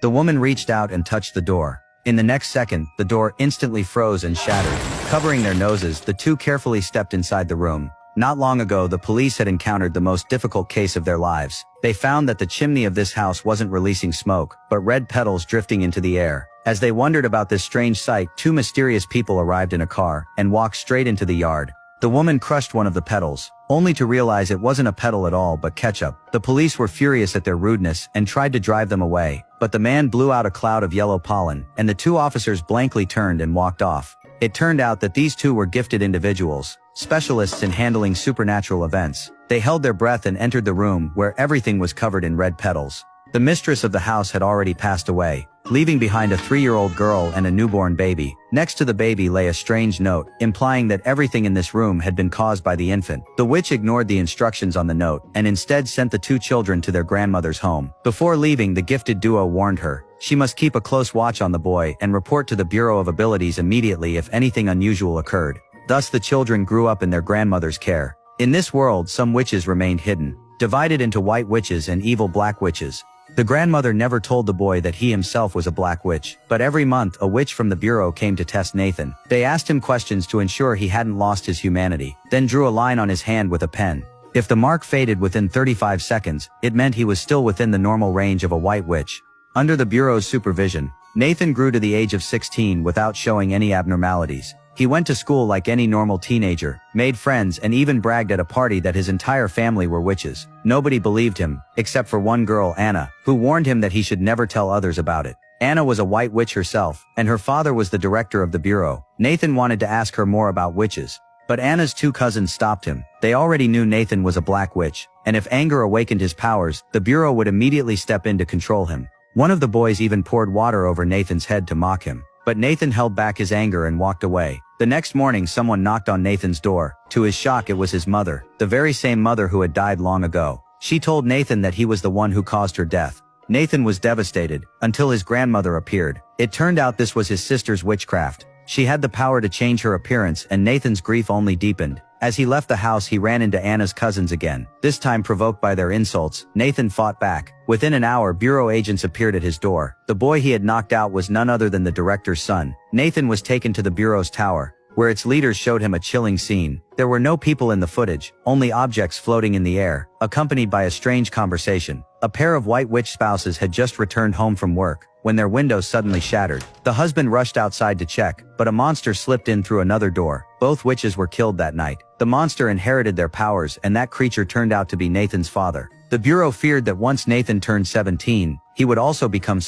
The woman reached out and touched the door. In the next second, the door instantly froze and shattered. Covering their noses, the two carefully stepped inside the room. Not long ago, the police had encountered the most difficult case of their lives. They found that the chimney of this house wasn't releasing smoke, but red petals drifting into the air. As they wondered about this strange sight, two mysterious people arrived in a car and walked straight into the yard. The woman crushed one of the petals, only to realize it wasn't a petal at all but ketchup. The police were furious at their rudeness and tried to drive them away, but the man blew out a cloud of yellow pollen, and the two officers blankly turned and walked off. It turned out that these two were gifted individuals, specialists in handling supernatural events. They held their breath and entered the room where everything was covered in red petals. The mistress of the house had already passed away, leaving behind a 3-year-old girl and a newborn baby. Next to the baby lay a strange note, implying that everything in this room had been caused by the infant. The witch ignored the instructions on the note and instead sent the two children to their grandmother's home. Before leaving, the gifted duo warned her she must keep a close watch on the boy and report to the Bureau of Abilities immediately if anything unusual occurred. Thus the children grew up in their grandmother's care. In this world, some witches remained hidden, divided into white witches and evil black witches. The grandmother never told the boy that he himself was a black witch, but every month a witch from the bureau came to test Nathan. They asked him questions to ensure he hadn't lost his humanity, then drew a line on his hand with a pen. If the mark faded within 35 seconds, it meant he was still within the normal range of a white witch. Under the bureau's supervision, Nathan grew to the age of 16 without showing any abnormalities. He went to school like any normal teenager, made friends, and even bragged at a party that his entire family were witches. Nobody believed him, except for one girl, Anna, who warned him that he should never tell others about it. Anna was a white witch herself, and her father was the director of the bureau. Nathan wanted to ask her more about witches, but Anna's two cousins stopped him. They already knew Nathan was a black witch, and if anger awakened his powers, the bureau would immediately step in to control him. One of the boys even poured water over Nathan's head to mock him, but Nathan held back his anger and walked away. The next morning, someone knocked on Nathan's door. To his shock, it was his mother, the very same mother who had died long ago. She told Nathan that he was the one who caused her death. Nathan was devastated, until his grandmother appeared. It turned out this was his sister's witchcraft. She had the power to change her appearance, and Nathan's grief only deepened. As he left the house, he ran into Anna's cousins again. This time, provoked by their insults, Nathan fought back. Within an hour, bureau agents appeared at his door. The boy he had knocked out was none other than the director's son. Nathan was taken to the bureau's tower, where its leaders showed him a chilling scene. There were no people in the footage, only objects floating in the air, accompanied by a strange conversation. A pair of white witch spouses had just returned home from work, when their windows suddenly shattered. The husband rushed outside to check, but a monster slipped in through another door. Both witches were killed that night. The monster inherited their powers, and that creature turned out to be Nathan's father. The bureau feared that once Nathan turned 17, he would also become such